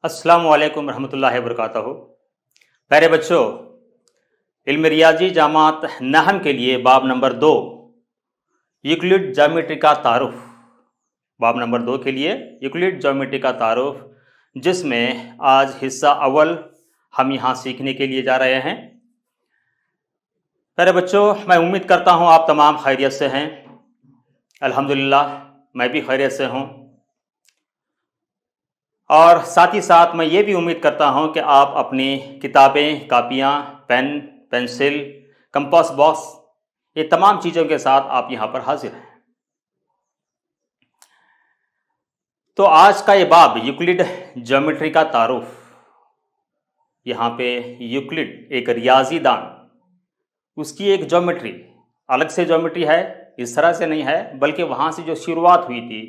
अस्सलामु अलैकुम रहमतुल्लाहि वबरकातुहू। प्यारे बच्चों, इल्म रियाजी जामात नहम के लिए बाब नंबर 2 यूक्लिड ज्योमेट्री का तारुफ। बाब नंबर 2 के लिए यूक्लिड ज्योमेट्री का तारुफ, जिसमें आज हिस्सा अव्वल हम यहाँ सीखने के लिए जा रहे हैं। प्यारे बच्चों, मैं उम्मीद करता हूँ आप तमाम खैरियत से हैं। अल्हम्दुलिल्लाह मैं भी खैरियत से हूँ, और साथ ही साथ मैं ये भी उम्मीद करता हूँ कि आप अपनी किताबें, कापियाँ, पेन, पेंसिल, कंपास बॉक्स, ये तमाम चीज़ों के साथ आप यहाँ पर हाजिर हैं। तो आज का ये बाब यूक्लिड ज्योमेट्री का तारुफ, यहाँ पे यूक्लिड एक रियाजी दान, उसकी एक ज्योमेट्री, अलग से ज्योमेट्री है, इस तरह से नहीं है, बल्कि वहाँ से जो शुरुआत हुई थी,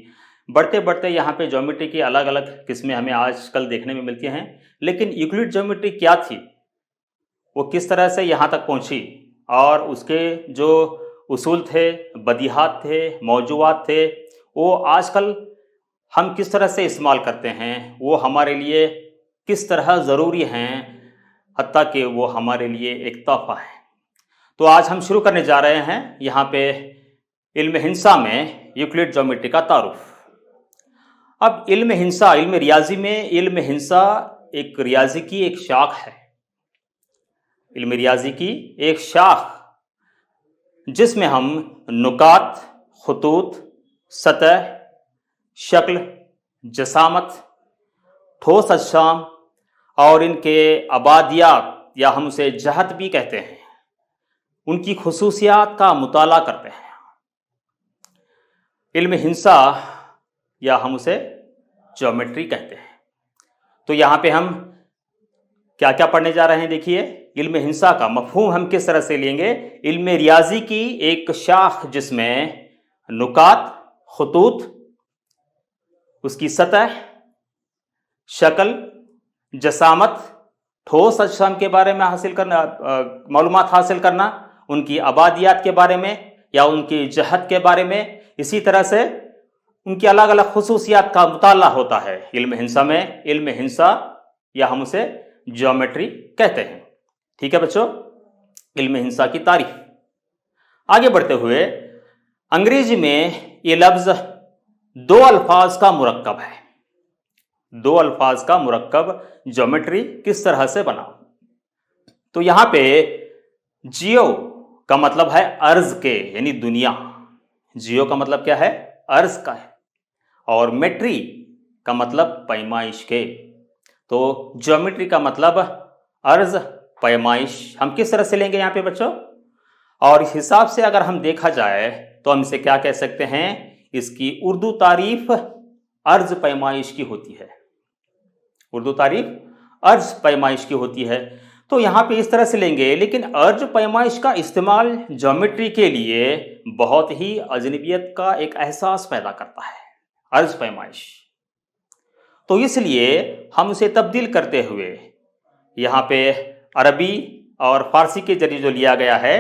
बढ़ते बढ़ते यहाँ पे ज्योमेट्री की अलग अलग किस्में हमें आजकल देखने में मिलती हैं। लेकिन यूक्लिड ज्योमेट्री क्या थी, वो किस तरह से यहाँ तक पहुँची, और उसके जो उसूल थे, बदीहात थे, मौजूआत थे, वो आजकल हम किस तरह से इस्तेमाल करते हैं, वो हमारे लिए किस तरह ज़रूरी हैं, हत्ता कि वो हमारे लिए एक तोहफ़ा है। तो आज हम शुरू करने जा रहे हैं यहाँ पे इल्म हिंसा में यूक्लिड ज्योमेट्री का तारुफ। अब इल्म हिंसा, इल्म रियाजी में इल्म हिंसा एक रियाजी की एक शाख है, इल्म रियाजी की एक शाख, जिसमें हम नुकात, खुतूत, सतह, शक्ल, जसामत, ठोस अजसाम और इनके अबादियात या हम उसे जहत भी कहते हैं, उनकी खुसूसियात का मुताला करते हैं। इल्म हिंसा या हम उसे ज्योमेट्री कहते हैं। तो यहाँ पे हम क्या क्या पढ़ने जा रहे हैं, देखिए। इल्म हिंसा का मफहूम हम किस तरह से लेंगे। इल्म रियाजी की एक शाख जिसमें नुकात, खुतूत, उसकी सतह, शक्ल, जसामत, ठोस अजसाम के बारे में हासिल करना, मालूमात हासिल करना, उनकी आबादियात के बारे में या उनकी जहत के बारे में, इसी तरह से उनकी अलग अलग खुसूसियात का मुताला होता है इल्म हिंसा में। इल्म हिंसा या हम उसे ज्योमेट्री कहते हैं। ठीक है बच्चों, इल्म हिंसा की तारीफ। आगे बढ़ते हुए, अंग्रेजी में ये लफ्ज दो अल्फाज का मुरक्कब है। दो अल्फाज का मुरक्कब ज्योमेट्री किस तरह से बना। तो यहां पे जियो का मतलब है अर्ज के, यानी दुनिया। जियो का मतलब क्या है, अर्ज का है, और मेट्री का मतलब पैमाइश के। तो ज्योमेट्री का मतलब अर्ज, पैमाइश। हम किस तरह से लेंगे यहाँ पे बच्चों, और इस हिसाब से अगर हम देखा जाए तो हम इसे क्या कह सकते हैं, इसकी उर्दू तारीफ अर्ज पैमाइश की होती है। उर्दू तारीफ अर्ज पैमाइश की होती है। तो यहाँ पे इस तरह से लेंगे, लेकिन अर्ज पैमाइश का इस्तेमाल ज्योमेट्री के लिए बहुत ही अजनबियत का एक एहसास पैदा करता है, अर्ज पैमाइश। तो इसलिए हम उसे तब्दील करते हुए यहाँ पे अरबी और फारसी के जरिए जो लिया गया है,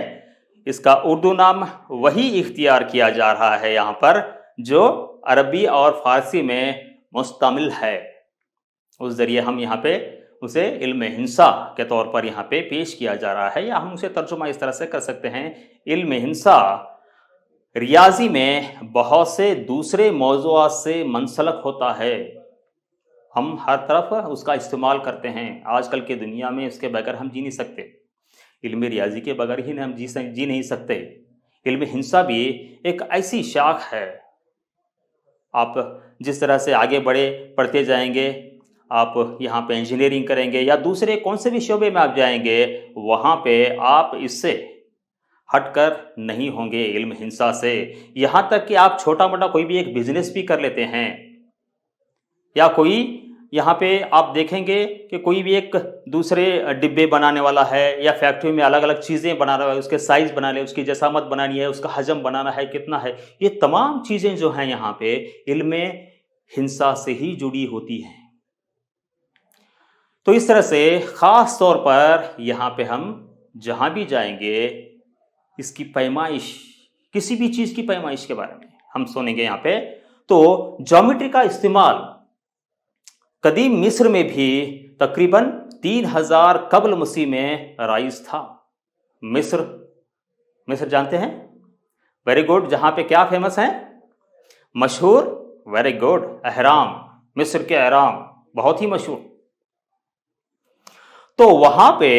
इसका उर्दू नाम वही इख्तियार किया जा रहा है यहाँ पर जो अरबी और फारसी में मुस्तमिल है। उस जरिए हम यहाँ पे उसे इल्म हिंसा के तौर पर यहाँ पे पेश किया जा रहा है, या हम उसे तर्जुमा इस तरह से कर सकते हैं, इल्म हिंसा रियाजी में बहुत से दूसरे मौज़ूआत से मंसलक होता है। हम हर तरफ उसका इस्तेमाल करते हैं। आजकल के दुनिया में इसके बगैर हम जी नहीं सकते, इल्म रियाजी के बगैर ही हम जी नहीं सकते। इल्म हिंसा भी एक ऐसी शाख है, आप जिस तरह से आगे पढ़ते जाएंगे, आप यहाँ पे इंजीनियरिंग करेंगे या दूसरे कौन से भी शोबे में आप जाएंगे, वहाँ पे आप इससे हटकर नहीं होंगे इल्म हिंसा से। यहाँ तक कि आप छोटा मोटा कोई भी एक बिजनेस भी कर लेते हैं, या कोई यहाँ पे आप देखेंगे कि कोई भी एक दूसरे डिब्बे बनाने वाला है या फैक्ट्री में अलग अलग चीज़ें बना रहा है, उसके साइज़ बनाने, उसकी जसामत बनानी है, उसका हजम बनाना है कितना है, ये तमाम चीज़ें जो हैं यहाँ पे इल्म हिंसा से ही जुड़ी होती हैं। तो इस तरह से ख़ास तौर पर यहाँ पे हम जहाँ भी जाएंगे, इसकी पैमाइश, किसी भी चीज़ की पैमाइश के बारे में हम सुनेंगे यहाँ पे। तो ज्योमेट्री का इस्तेमाल कदीम मिस्र में भी तकरीबन 3000 कबल मसीह में राइज था। मिस्र, मिस्र जानते हैं? Very good. जहां पे क्या फेमस है? मशहूर, वेरी गुड, अहराम, मिस्र के अहराम बहुत ही मशहूर। तो वहां पे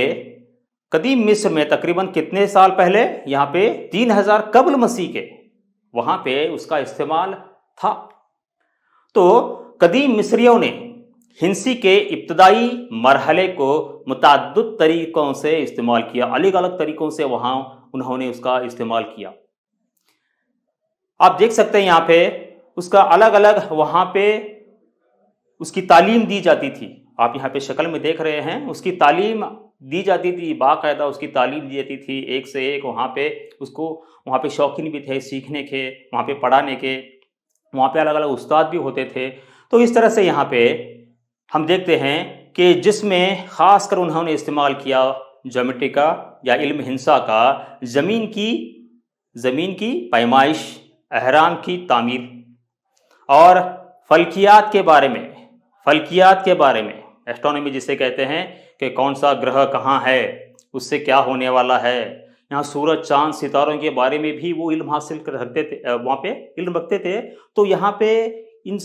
कदीम मिस्र में तकरीबन कितने साल पहले, यहां पे 3000 कबल मसीह के, वहां पे उसका इस्तेमाल था। तो कदीम मिस्रियों ने हिंसी के इब्तदाई मरहले को मुतअद्दिद तरीकों से इस्तेमाल किया, अलग अलग तरीकों से वहां उन्होंने उसका इस्तेमाल किया। आप देख सकते हैं यहाँ पे उसका अलग अलग वहां पे उसकी तालीम दी जाती थी। आप यहाँ पे शक्ल में देख रहे हैं, उसकी तालीम दी जाती थी, बाकायदा उसकी तालीम दी जाती थी, एक से एक वहाँ पे उसको, वहाँ पे शौकीन भी थे सीखने के, वहाँ पे पढ़ाने के, वहाँ पे अलग अलग उस्ताद भी होते थे। तो इस तरह से यहाँ पे हम देखते हैं कि जिसमें ख़ासकर उन्होंने इस्तेमाल किया ज्योमेट्री का या इल्म हिंसा का, ज़मीन की पैमाइश, अहराम की तामीर और फल्कियात के बारे में एस्ट्रोनॉमी जिसे कहते हैं कि कौन सा ग्रह कहाँ है, उससे क्या होने वाला है। यहाँ सूरज, चांद, सितारों के बारे में भी वो इल्म हासिल कर रखते थे, वहाँ पे इल्म रखते थे। तो यहाँ पे इन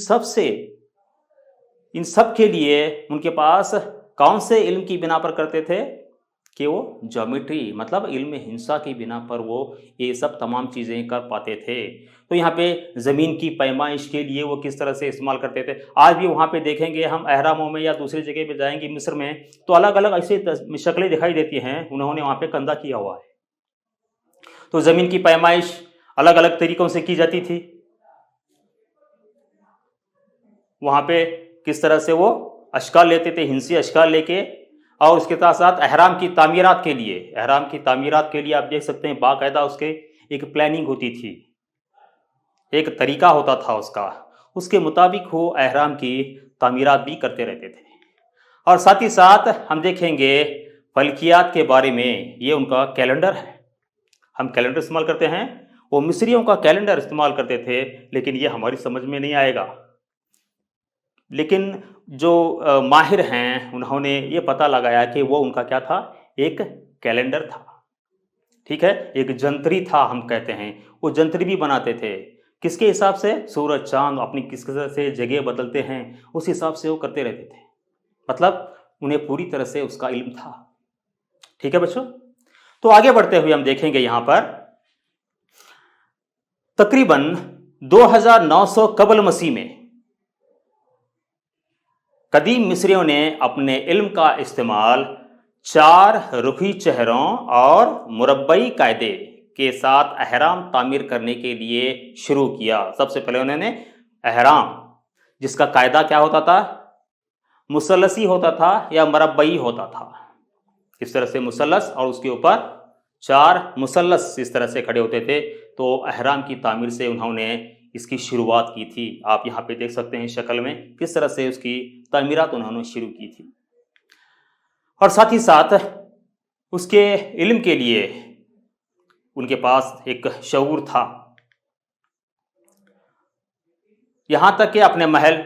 सब के लिए उनके पास कौन से इल्म की बिना पर करते थे कि वो ज्योमेट्री, मतलब इल्म हिंसा की बिना पर वो ये सब तमाम चीज़ें कर पाते थे। तो यहाँ पे ज़मीन की पैमाइश के लिए वो किस तरह से इस्तेमाल करते थे। आज भी वहाँ पे देखेंगे हम अहरामों में या दूसरी जगह पे जाएंगे मिस्र में, तो अलग अलग ऐसी शक्लें दिखाई देती हैं, उन्होंने वहाँ पे कंधा किया हुआ है। तो ज़मीन की पैमाइश अलग अलग तरीक़ों से की जाती थी। वहाँ पे किस तरह से वो अशकाल लेते थे, हिंसी अशकाल लेके, और उसके साथ साथ अहराम की तामीरात के लिए आप देख सकते हैं बाकायदा उसके एक प्लानिंग होती थी, एक तरीका होता था उसके मुताबिक वो अहराम की तामीरात भी करते रहते थे। और साथ ही साथ हम देखेंगे फल्कियात के बारे में, ये उनका कैलेंडर है। हम कैलेंडर इस्तेमाल करते हैं, वो मिस्रियों का कैलेंडर इस्तेमाल करते थे, लेकिन ये हमारी समझ में नहीं आएगा। लेकिन जो माहिर हैं उन्होंने ये पता लगाया कि वो उनका क्या था, एक कैलेंडर था, ठीक है, एक जंतरी था हम कहते हैं। वो जंतरी भी बनाते थे, किसके हिसाब से? सूरज चांद अपनी किस तरह से जगह बदलते हैं उस हिसाब से वो करते रहते थे। मतलब उन्हें पूरी तरह से उसका इल्म था। ठीक है बच्चों, तो आगे बढ़ते हुए हम देखेंगे यहां पर तकरीबन 2900 कबल मसीह में कदीम मिस्रियों ने अपने इल्म का इस्तेमाल 4 रुखी चेहरों और मुरब्बई कायदे के साथ अहराम तामीर करने के लिए शुरू किया। सबसे पहले उन्होंने अहराम, जिसका कायदा क्या होता था, मुसल्लसी होता था या मरब्बई होता था। इस तरह से मुसल्लस और उसके ऊपर 4 मुसल्लस इस तरह से खड़े होते थे। तो अहराम की तामीर से उन्होंने इसकी शुरुआत की थी। आप यहाँ पे देख सकते हैं शक्ल में किस तरह से उसकी तामीरात उन्होंने शुरू की थी। और साथ ही साथ उसके इल्म के लिए उनके पास एक शऊर था, यहाँ तक कि अपने महल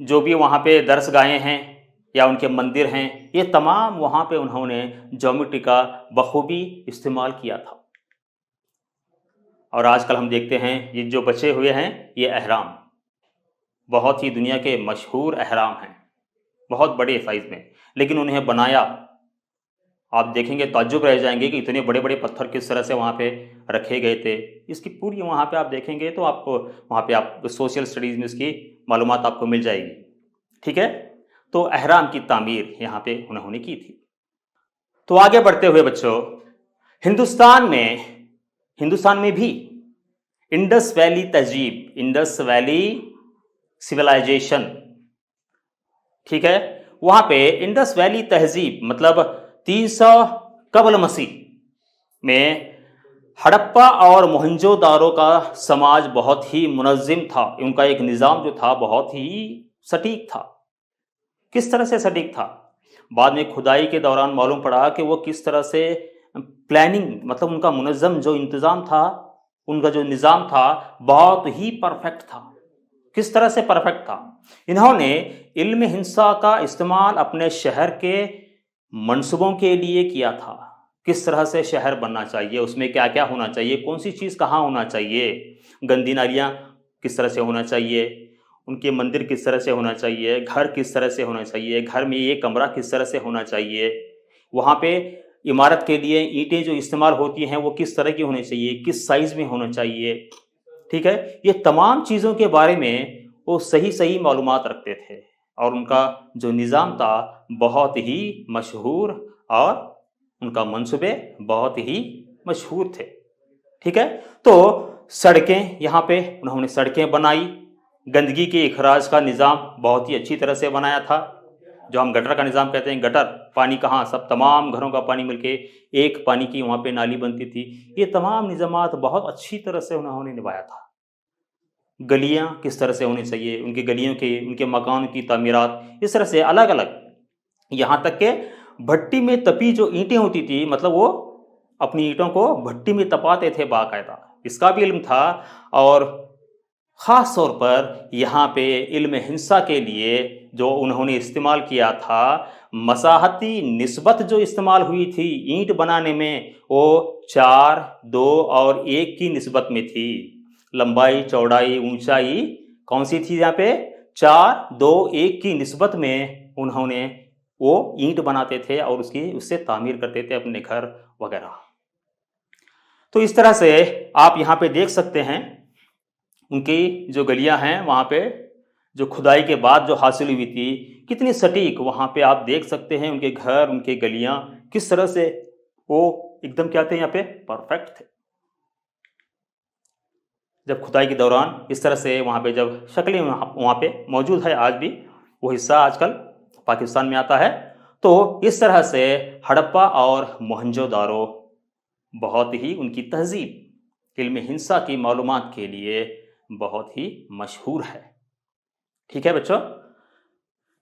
जो भी वहाँ पे दरसगाहें हैं या उनके मंदिर हैं, ये तमाम वहाँ पे उन्होंने ज्योमेट्री का बखूबी इस्तेमाल किया था। और आजकल हम देखते हैं ये जो बचे हुए हैं ये अहराम बहुत ही दुनिया के मशहूर अहराम हैं, बहुत बड़े साइज़ में, लेकिन उन्हें बनाया, आप देखेंगे ताज्जुब रह जाएंगे कि इतने बड़े बड़े पत्थर किस तरह से वहाँ पे रखे गए थे। इसकी पूरी वहाँ पे आप देखेंगे तो आपको वहाँ पे आप सोशल स्टडीज़ में इसकी मालूमात आपको मिल जाएगी। ठीक है, तो अहराम की तामीर यहाँ पे उन्होंने की थी। तो आगे बढ़ते हुए बच्चों, हिंदुस्तान में भी इंडस वैली तहजीब, इंडस वैली सिविलाइजेशन, ठीक है, वहाँ पे इंडस वैली तहजीब मतलब 300 कबल मसीह में हड़प्पा और मोहनजोदारो का समाज बहुत ही मुनज़्ज़िम था। उनका एक निज़ाम जो था बहुत ही सटीक था। किस तरह से सटीक था, बाद में खुदाई के दौरान मालूम पड़ा कि वो किस तरह से प्लानिंग, मतलब उनका मुनज़्ज़म जो इंतज़ाम था, उनका जो निज़ाम था बहुत ही परफेक्ट था। किस तरह से परफेक्ट था। इन्होंने इल्म हिंसा का इस्तेमाल अपने शहर के मंसूबों के लिए किया था। किस तरह से शहर बनना चाहिए, उसमें क्या क्या होना चाहिए, कौन सी चीज़ कहाँ होना चाहिए, गंदी नालियाँ किस तरह से होना चाहिए, उनके मंदिर किस तरह से होना चाहिए, घर किस तरह से होना चाहिए, घर में ये कमरा किस तरह से होना चाहिए, वहाँ पे इमारत के लिए ईंटें जो इस्तेमाल होती हैं वो किस तरह की होनी चाहिए, किस साइज़ में होना चाहिए। ठीक है, ये तमाम चीज़ों के बारे में वो सही सही मालूमात रखते थे और उनका जो निज़ाम था बहुत ही मशहूर और उनका मंसूबे बहुत ही मशहूर थे। ठीक है, तो सड़कें, यहाँ पे उन्होंने सड़कें बनाई, गंदगी के इखराज का निज़ाम बहुत ही अच्छी तरह से बनाया था। जो हम गटर का निज़ाम कहते हैं, गटर पानी कहाँ, सब तमाम घरों का पानी मिलके एक पानी की वहाँ पे नाली बनती थी। ये तमाम निज़ामात बहुत अच्छी तरह से उन्होंने निभाया था। गलियाँ किस तरह से होनी चाहिए, उनकी गलियों के, उनके मकान की तामीरात, इस तरह से अलग अलग। यहाँ तक के भट्टी में तपी जो ईंटें होती थी, मतलब वो अपनी ईंटों को भट्टी में तपाते थे बाकायदा, इसका भी इल्म था। और ख़ास तौर पर यहाँ पे इल्म हिंसा के लिए जो उन्होंने इस्तेमाल किया था, मसाहती निस्बत जो इस्तेमाल हुई थी ईंट बनाने में, वो 4, 2 और 1 की निस्बत में थी। लंबाई, चौड़ाई, ऊंचाई कौन सी थी यहाँ पे, 4, 2, 1 की निस्बत में उन्होंने वो ईंट बनाते थे और उससे तामीर करते थे अपने घर वगैरह। तो इस तरह से आप यहाँ पे देख सकते हैं उनकी जो गलियां हैं वहाँ पे जो खुदाई के बाद जो हासिल हुई थी, कितनी सटीक, वहाँ पे आप देख सकते हैं उनके घर, उनके गलियां किस तरह से वो एकदम क्या थे, यहाँ पे परफेक्ट थे। जब खुदाई के दौरान इस तरह से वहाँ पे जब शक्लें वहाँ पे मौजूद है, आज भी वो हिस्सा आजकल पाकिस्तान में आता है। तो इस तरह से हड़प्पा और मोहनजोदारो बहुत ही उनकी तहजीब इल्म हिंसा की मालूमात के लिए बहुत ही मशहूर है। ठीक है बच्चों,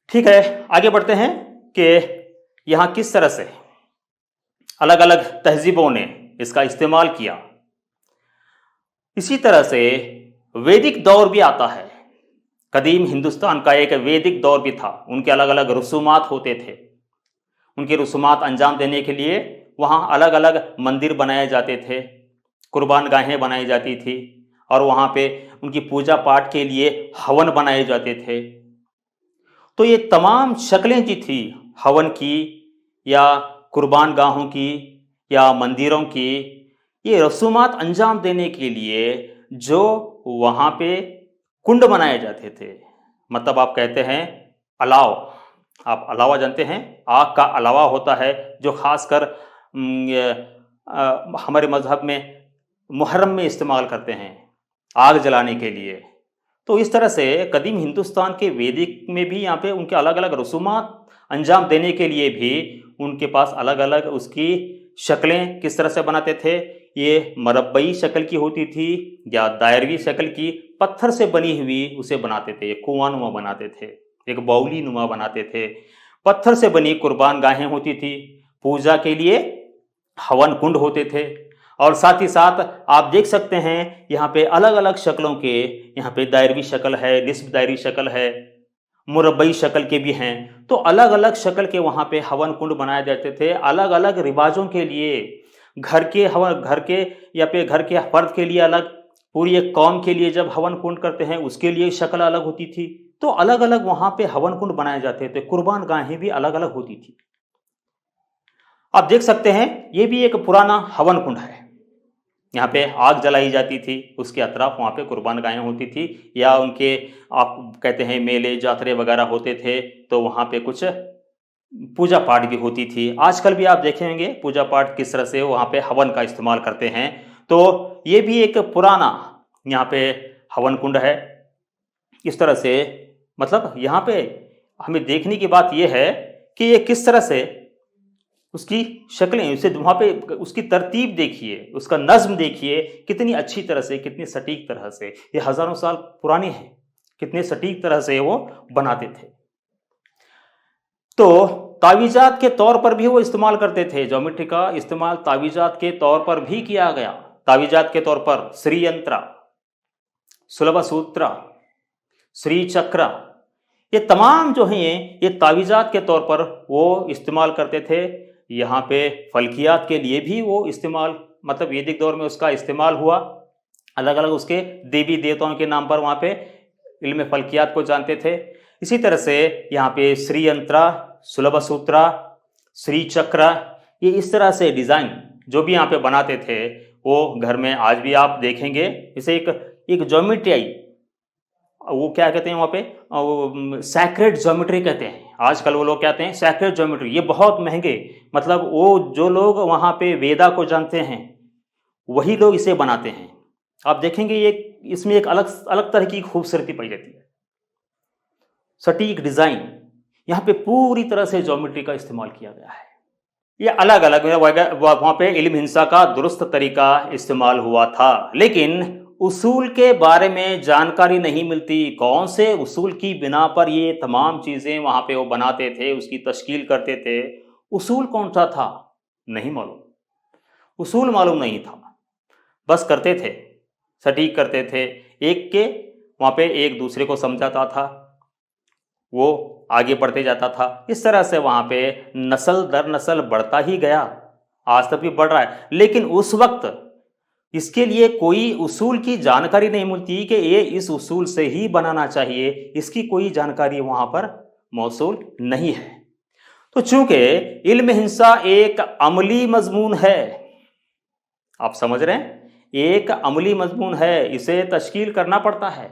ठीक है, आगे बढ़ते हैं कि यहाँ किस तरह से अलग अलग तहजीबों ने इसका इस्तेमाल किया। इसी तरह से वैदिक दौर भी आता है। कदीम हिंदुस्तान का एक वैदिक दौर भी था, उनके अलग अलग रसूमात होते थे। उनके रसूमात अंजाम देने के लिए वहाँ अलग अलग मंदिर बनाए जाते थे, कुर्बान गाहें बनाई जाती थी और वहाँ पे उनकी पूजा पाठ के लिए हवन बनाए जाते थे। तो ये तमाम शक्लें जो थी हवन की या कुर्बान गाहों की या मंदिरों की, ये रसूमात अंजाम देने के लिए जो वहाँ पे कुंड बनाए जाते थे, मतलब आप कहते हैं अलाव, आप अलावा जानते हैं, आग का अलावा होता है जो खासकर हमारे मजहब में मुहर्रम में इस्तेमाल करते हैं आग जलाने के लिए। तो इस तरह से कदीम हिंदुस्तान के वैदिक में भी यहाँ पे उनके अलग अलग रसूमात अंजाम देने के लिए भी उनके पास अलग अलग उसकी शक्लें किस तरह से बनाते थे। ये मरबई शक्ल की होती थी या दायरवी शक्ल की, पत्थर से बनी हुई उसे बनाते थे, एक कुआं नुमा बनाते थे, एक बाउली नुमा बनाते थे। पत्थर से बनी कुर्बान गाहें होती थी, पूजा के लिए हवन कुंड होते थे। और साथ ही साथ आप देख सकते हैं यहाँ पे अलग अलग शक्लों के, यहाँ पे दायरवी शक्ल है, निस्ब दायरी शक्ल है, मुरब्बई शक्ल के भी हैं। तो अलग अलग शक्ल के वहाँ पे हवन कुंड बनाए जाते थे अलग अलग रिवाजों के लिए। घर के हवन, घर के या पे घर के फर्द के लिए अलग, पूरी एक कौम के लिए जब हवन कुंड करते हैं उसके लिए शक्ल अलग होती थी। तो अलग अलग वहाँ पे हवन कुंड बनाए जाते थे, कुर्बान गाहें भी अलग अलग होती थी। आप देख सकते हैं ये भी एक पुराना हवन कुंड है, यहाँ पे आग जलाई जाती थी, उसके अतराफ वहाँ पे कुर्बान गायें होती थी या उनके आप कहते हैं मेले जातरे वगैरह होते थे, तो वहाँ पे कुछ पूजा पाठ भी होती थी। आजकल भी आप देखेंगे पूजा पाठ किस तरह से वहाँ पे हवन का इस्तेमाल करते हैं। तो ये भी एक पुराना यहाँ पे हवन कुंड है। इस तरह से मतलब यहाँ पे हमें देखने की बात यह है कि ये किस तरह से उसकी शक्लें, उसे वहाँ पे उसकी तरतीब देखिए, उसका नज्म देखिए, कितनी अच्छी तरह से, कितनी सटीक तरह से, ये हज़ारों साल पुराने हैं, कितने सटीक तरह से वो बनाते थे। तो तावीज़ात के तौर पर भी वो इस्तेमाल करते थे, ज्योमेट्री का इस्तेमाल तावीज़ात के तौर पर भी किया गया। तावीज़ात के तौर पर श्रीयंत्रा, सुलभ सूत्रा, श्री चक्र, ये तमाम जो हैं ये तावीज़ात के तौर पर वो इस्तेमाल करते थे। यहाँ पे फल्कियात के लिए भी वो इस्तेमाल, मतलब वैदिक दौर में उसका इस्तेमाल हुआ। अलग अलग उसके देवी देवताओं के नाम पर वहाँ पे इल्म फल्कियात को जानते थे। इसी तरह से यहाँ पे श्री यंत्रा, सुलभ सूत्रा, श्री चक्र, ये इस तरह से डिज़ाइन जो भी यहाँ पे बनाते थे वो घर में आज भी आप देखेंगे। इसे एक ज्योमेट्री आई, वो क्या कहते हैं वहाँ पे, वो सैक्रेड ज्योमेट्री कहते हैं। आजकल वो लोग कहते हैं सैक्रेड ज्योमेट्री, ये बहुत महंगे, मतलब वो जो लोग वहाँ पे वेदा को जानते हैं वही लोग इसे बनाते हैं। आप देखेंगे ये इसमें एक अलग अलग तरह की खूबसूरती पाई जाती है, सटीक डिज़ाइन, यहाँ पे पूरी तरह से ज्योमेट्री का इस्तेमाल किया गया है। ये अलग अलग वहाँ पे इल्म हिंसा का दुरुस्त तरीका इस्तेमाल हुआ था, लेकिन उसूल के बारे में जानकारी नहीं मिलती। कौन से उसूल की बिना पर ये तमाम चीज़ें वहाँ पे वो बनाते थे, उसकी तश्कील करते थे, उसूल कौन सा था नहीं मालूम, उसूल मालूम नहीं था, बस करते थे, सटीक करते थे। एक के वहाँ पे एक दूसरे को समझाता था, वो आगे बढ़ते जाता था। इस तरह से वहाँ पे नस्ल दर नस्ल बढ़ता ही गया, आज तक भी बढ़ रहा है। लेकिन उस वक्त इसके लिए कोई उसूल की जानकारी नहीं मिलती कि ये इस उसूल से ही बनाना चाहिए, इसकी कोई जानकारी वहाँ पर मौसूल नहीं है। तो चूंकि इल्म हिंसा एक अमली मजमून है, आप समझ रहे हैं, एक अमली मजमून है, इसे तश्कील करना पड़ता है,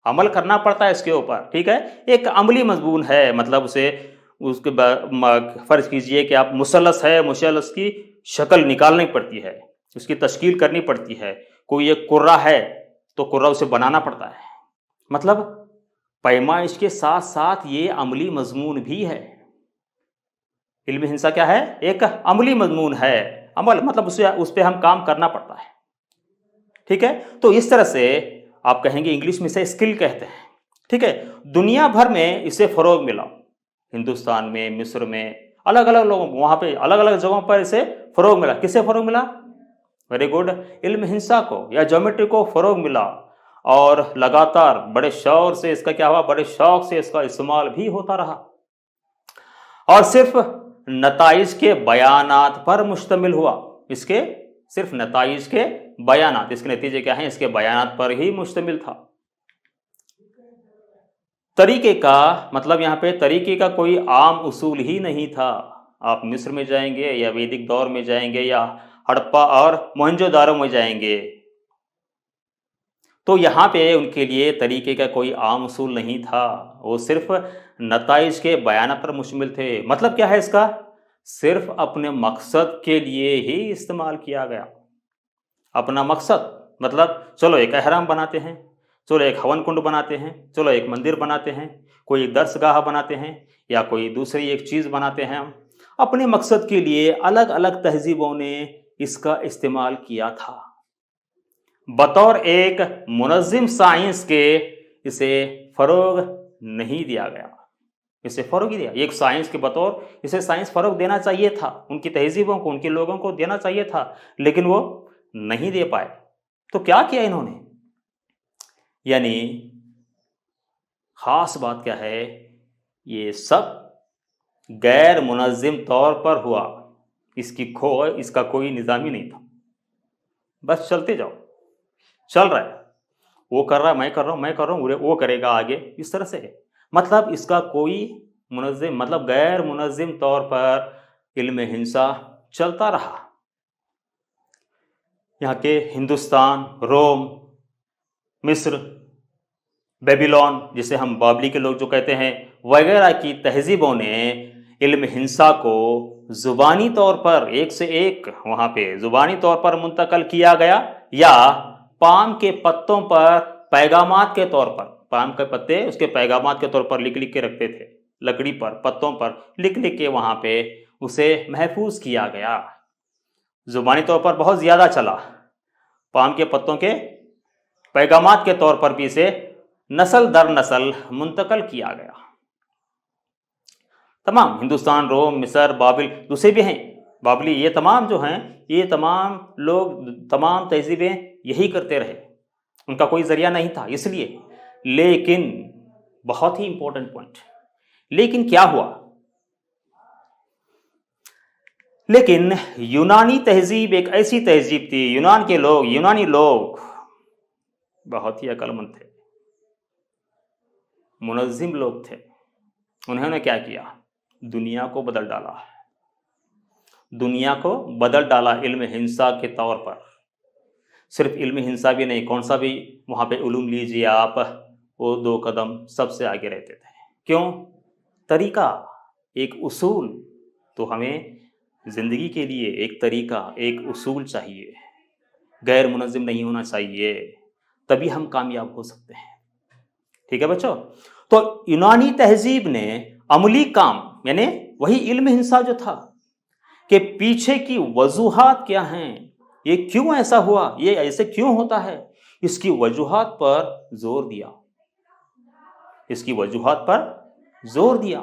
अमल करना पड़ता है इसके ऊपर, ठीक है। एक अमली मजमून है, मतलब उसे उसके फर्ज कीजिए कि आप मुसल्लस है, मुसल्लस की शक्ल निकालनी पड़ती है, उसकी तश्कील करनी पड़ती है। कोई एक कुर्रा है तो कुर्रा उसे बनाना पड़ता है, मतलब पैमाइश के साथ साथ ये अमली मजमून भी है। इल्म हिंसा क्या है, एक अमली मजमून है, अमल मतलब उस पर हम काम करना पड़ता है, ठीक है। तो इस तरह से आप कहेंगे, इंग्लिश में इसे स्किल कहते हैं, ठीक है। दुनिया भर में इसे फ़रोग मिला, हिंदुस्तान में, मिस्र में, अलग अलग लोगों, वहाँ पे अलग अलग जगहों पर इसे फ़रोग मिला। किसे फ़रोग मिला, वेरी गुड, इल्म हिंसा को या ज्योमेट्री को फ़रोग मिला, और लगातार बड़े शौर से इसका क्या हुआ, बड़े शौक से इसका इस्तेमाल भी होता रहा, और सिर्फ नताइज के बयानात पर मुश्तमिल हुआ। इसके सिर्फ नताइज के बयानात, इसके नतीजे क्या हैं, इसके बयानात पर ही मुश्तमिल था। तरीके का मतलब यहाँ पे तरीके का कोई आम उसूल ही नहीं था। आप मिस्र में जाएंगे या वैदिक दौर में जाएंगे या हड़प्पा और मोहनजोदारो में जाएंगे, तो यहाँ पे उनके लिए तरीके का कोई आम उसूल नहीं था, वो सिर्फ नताइज के बयान पर मुश्तमिल थे। मतलब क्या है इसका, सिर्फ अपने मकसद के लिए ही इस्तेमाल किया गया। अपना मकसद मतलब चलो एक अहराम बनाते हैं, चलो एक हवन कुंड बनाते हैं, चलो एक मंदिर बनाते हैं, कोई दरसगाह बनाते हैं, या कोई दूसरी एक चीज़ बनाते हैं। हम अपने मकसद के लिए अलग अलग तहजीबों ने इसका इस्तेमाल किया था। बतौर एक मुनज़्ज़िम साइंस के इसे फ़रोग नहीं दिया गया, इसे फ़रोग ही दिया। एक साइंस के बतौर इसे साइंस फ़रोग देना चाहिए था, उनकी तहजीबों को, उनके लोगों को देना चाहिए था, लेकिन वो नहीं दे पाए। तो क्या किया इन्होंने, यानी ख़ास बात क्या है, ये सब गैर मुनज़्ज़िम तौर पर हुआ, इसका कोई निज़ाम ही नहीं था। बस चलते जाओ, चल रहा है, वो कर रहा है, मैं कर रहा हूँ, मैं कर रहा हूँ, वो करेगा आगे, इस तरह से है। मतलब इसका कोई मुनज़्ज़िम, मतलब गैर मुनज़्ज़िम तौर पर इल्म हिंसा चलता रहा। यहाँ के हिंदुस्तान, रोम, मिस्र, बेबीलोन, जिसे हम बाबली के लोग जो कहते हैं, वगैरह की तहजीबों ने इल्म हिंसा को ज़ुबानी तौर पर एक से एक वहाँ पे ज़ुबानी तौर पर मुंतकल किया गया, या पाम के पत्तों पर पैगामात के तौर पर, पाम के पत्ते उसके पैगामात के तौर पर लिख लिख के रखते थे, लकड़ी पर, पत्तों पर लिख लिख के वहाँ पे उसे महफूज किया गया। ज़ुबानी तौर पर बहुत ज़्यादा चला, पाम के पत्तों के पैगामात के तौर पर भी इसे नस्ल दर नस्ल मुंतकल किया गया। तमाम हिंदुस्तान, रोम, मिस्र, बाबिल, दूसरे भी हैं, बाबली, ये तमाम जो हैं, ये तमाम लोग, तमाम तहजीबें यही करते रहे, उनका कोई ज़रिया नहीं था इसलिए। लेकिन बहुत ही इंपॉर्टेंट पॉइंट। लेकिन क्या हुआ, लेकिन यूनानी तहजीब एक ऐसी तहजीब थी, यूनानी लोग बहुत ही अक्लमंद थे, मुनज़्ज़िम लोग थे। उन्होंने क्या किया, दुनिया को बदल डाला, दुनिया को बदल डाला इल्म हिंसा के तौर पर। सिर्फ इल्म हिंसा भी नहीं, कौन सा भी वहाँ पे उलूम लीजिए आप, वो 2 कदम सबसे आगे रहते थे। क्यों? तरीका, एक उसूल। तो हमें ज़िंदगी के लिए एक तरीका, एक उसूल चाहिए, गैर मुनज़्ज़िम नहीं होना चाहिए, तभी हम कामयाब हो सकते हैं। ठीक है बच्चों? तो यूनानी तहजीब ने अमली काम, यानी वही इल्म हिंसा जो था, कि पीछे की वजूहात क्या हैं, ये क्यों ऐसा हुआ, ये ऐसे क्यों होता है, इसकी वजूहात पर जोर दिया, इसकी वजूहात पर जोर दिया।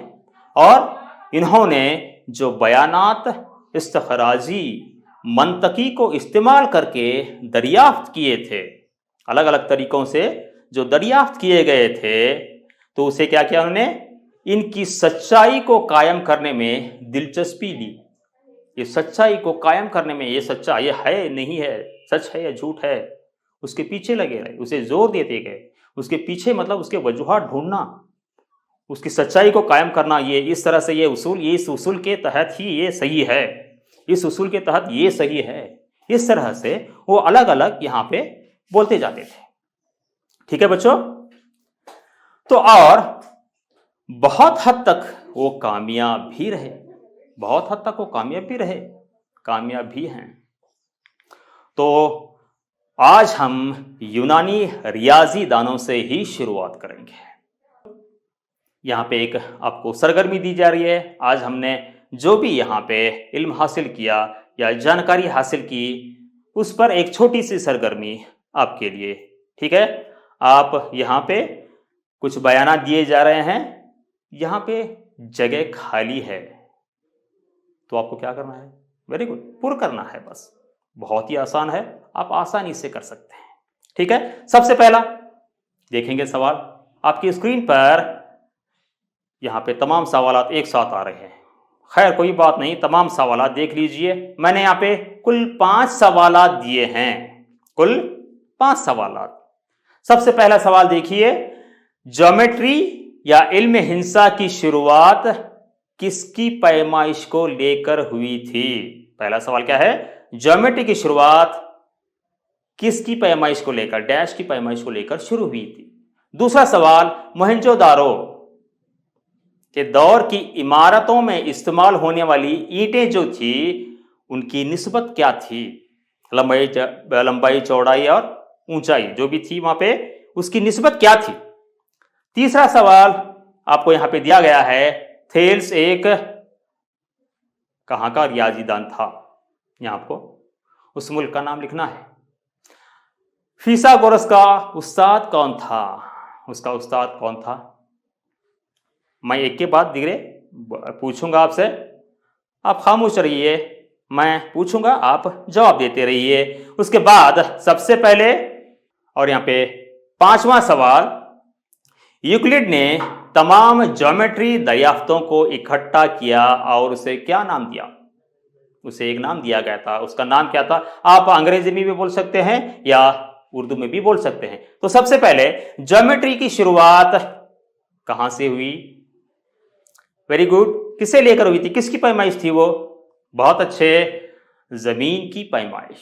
और इन्होंने जो बयानात इस्तखराजी मंतकी को इस्तेमाल करके दरियाफ्त किए थे, अलग अलग तरीकों से जो दरियाफ्त किए गए थे, तो उसे क्या किया उन्होंने, इनकी सच्चाई को कायम करने में दिलचस्पी ली। ये सच्चाई को कायम करने में, ये सच्चा ये है नहीं है, सच है या झूठ है, उसके पीछे लगे रहे, उसे जोर देते गए, उसके पीछे मतलब उसके वजूहात ढूंढना, उसकी सच्चाई को कायम करना। ये इस तरह से, ये उसूल, ये इस उसूल के तहत ही ये सही है, इस उसूल के तहत ये सही है, इस तरह से वो अलग अलग यहाँ पे बोलते जाते थे। ठीक है बच्चों? तो और बहुत हद तक वो कामयाब भी रहे, बहुत हद तक वो कामयाब भी रहे, कामयाब भी हैं। तो आज हम यूनानी रियाजी दानों से ही शुरुआत करेंगे। यहाँ पे एक आपको सरगर्मी दी जा रही है। आज हमने जो भी यहाँ पे इल्म हासिल किया या जानकारी हासिल की, उस पर एक छोटी सी सरगर्मी आपके लिए। ठीक है? आप यहाँ पे कुछ बयानात दिए जा रहे हैं, यहाँ पे जगह खाली है, तो आपको क्या करना है, वेरी गुड, पुर करना है बस। बहुत ही आसान है, आप आसानी से कर सकते हैं। ठीक है? सबसे पहला देखेंगे सवाल आपकी स्क्रीन पर। यहाँ पे तमाम सवालात एक साथ आ रहे हैं। खैर कोई बात नहीं, तमाम सवालात देख लीजिए। मैंने यहाँ पे कुल 5 सवालात दिए हैं, कुल 5 सवालात। सबसे पहला सवाल देखिए, ज्योमेट्री या इल्म हिंसा की शुरुआत किसकी पैमाइश को लेकर हुई थी? पहला सवाल क्या है? ज्योमेट्री की शुरुआत किसकी पैमाइश को लेकर, डैश की पैमाइश को लेकर शुरू हुई थी। दूसरा सवाल, मोहनजोदारो के दौर की इमारतों में इस्तेमाल होने वाली ईंटें जो थी, उनकी निस्बत क्या थी, लंबाई चौड़ाई और ऊंचाई जो भी थी वहां पे, उसकी निस्बत क्या थी। तीसरा सवाल आपको यहां पे दिया गया है, थेल्स एक कहां का रियाजीदान था, यहां आपको उस मुल्क का नाम लिखना है। फिसागोरस का उस्ताद कौन था, उसका उस्ताद कौन था। मैं एक के बाद धीरे पूछूंगा आपसे, आप खामोश रहिए, मैं पूछूंगा आप जवाब देते रहिए। उसके बाद सबसे पहले और यहां पे 5वां सवाल, यूक्लिड ने तमाम ज्योमेट्री दरियाफ्तों को इकट्ठा किया और उसे क्या नाम दिया। उसे एक नाम दिया गया था, उसका नाम क्या था। आप अंग्रेजी में भी बोल सकते हैं या उर्दू में भी बोल सकते हैं। तो सबसे पहले ज्योमेट्री की शुरुआत कहां से हुई, वेरी गुड, किसे लेकर हुई थी, किसकी पैमाइश थी वो, बहुत अच्छे, जमीन की पैमाइश।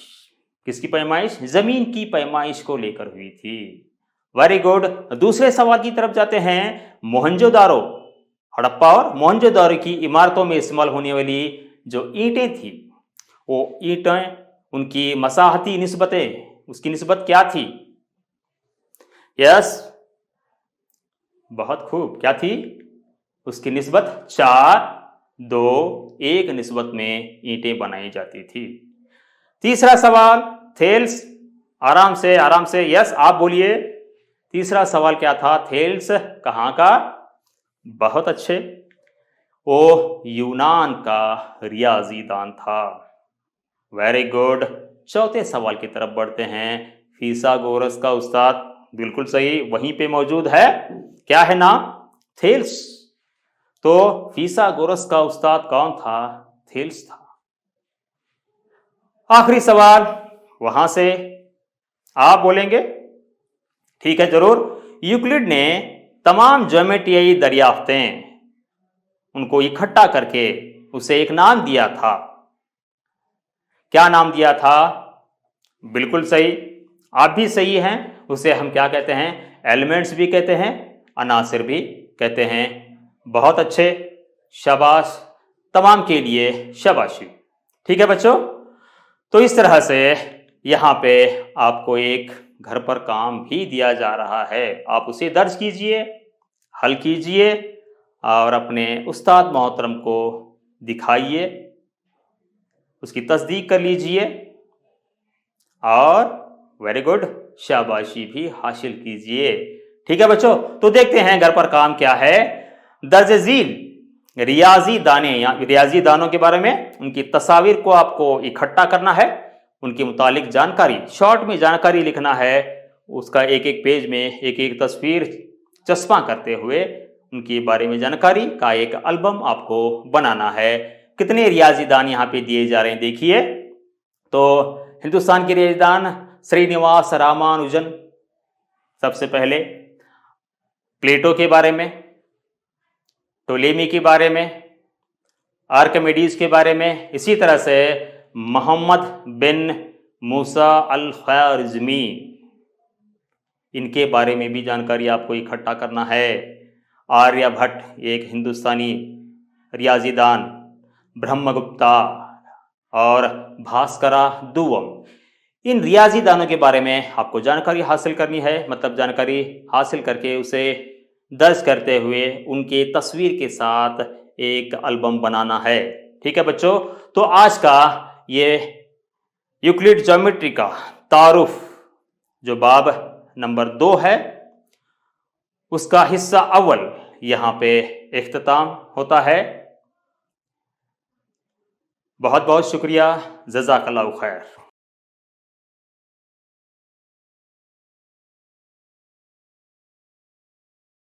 किसकी पैमाइश, जमीन की पैमाइश को लेकर हुई थी, वेरी गुड। दूसरे सवाल की तरफ जाते हैं, मोहनजोदारो, हड़प्पा और मोहनजोदारो की इमारतों में इस्तेमाल होने वाली जो ईंटें थी, वो ईंटें, उनकी मसाहती निस्बतें, उसकी निस्बत क्या थी। यस, बहुत खूब, क्या थी, उसकी निस्बत 4-2-1 निस्बत में ईंटें बनाई जाती थी। तीसरा सवाल, थेल्स, आराम से यस आप बोलिए, तीसरा सवाल क्या था, थेल्स कहां का, बहुत अच्छे, वो यूनान का रियाजीदान था, वेरी गुड। चौथे सवाल की तरफ बढ़ते हैं, फिसागोरस का उस्ताद बिल्कुल सही, वहीं पे मौजूद है। क्या है नाम? थेल्स। तो फिसागोरस का उस्ताद कौन था? थेल्स था। आखिरी सवाल वहां से आप बोलेंगे? ठीक है, जरूर। यूक्लिड ने तमाम ज्योमेट्रियाई दरियाफ्तें उनको इकट्ठा करके उसे एक नाम दिया था। क्या नाम दिया था? बिल्कुल सही, आप भी सही हैं। उसे हम क्या कहते हैं? एलिमेंट्स भी कहते हैं, अनासिर भी कहते हैं। बहुत अच्छे, शाबाश, तमाम के लिए शाबाशी। ठीक है बच्चों, तो इस तरह से यहाँ पे आपको एक घर पर काम भी दिया जा रहा है। आप उसे दर्ज कीजिए, हल कीजिए और अपने उस्ताद मोहतरम को दिखाइए, उसकी तस्दीक कर लीजिए और वेरी गुड, शाबाशी भी हासिल कीजिए। ठीक है बच्चों, तो देखते हैं घर पर काम क्या है। दर्ज झील रियाजी दाने या रियाजी दानों के बारे में, उनकी तस्वीर को आपको इकट्ठा करना है, उनके मुतालिक जानकारी शॉर्ट में जानकारी लिखना है, उसका एक एक पेज में एक एक तस्वीर चस्पा करते हुए उनके बारे में जानकारी का एक एल्बम आपको बनाना है। कितने रियाजीदान यहाँ पे दिए जा रहे हैं देखिए। तो हिंदुस्तान के रियाजीदान श्रीनिवास रामानुजन सबसे पहले, प्लेटो के बारे में, टोलेमी के बारे में, आर्किमिडीज के बारे में, इसी तरह से मोहम्मद बिन मूसा अल ख्वारिज़मी, इनके बारे में भी जानकारी आपको इकट्ठा करना है। आर्यभट्ट एक हिंदुस्तानी रियाजीदान, ब्रह्मगुप्ता और भास्करा दुवम, इन रियाजीदानों के बारे में आपको जानकारी हासिल करनी है। मतलब जानकारी हासिल करके उसे दर्ज करते हुए उनके तस्वीर के साथ एक एल्बम बनाना है। ठीक है बच्चों, तो आज का ये यूक्लिड ज्योमेट्री का तारुफ जो बाब नंबर 2 है, उसका हिस्सा अव्वल यहाँ पे इख्तिताम होता है। बहुत बहुत शुक्रिया, जज़ाकल्लाहु खैर।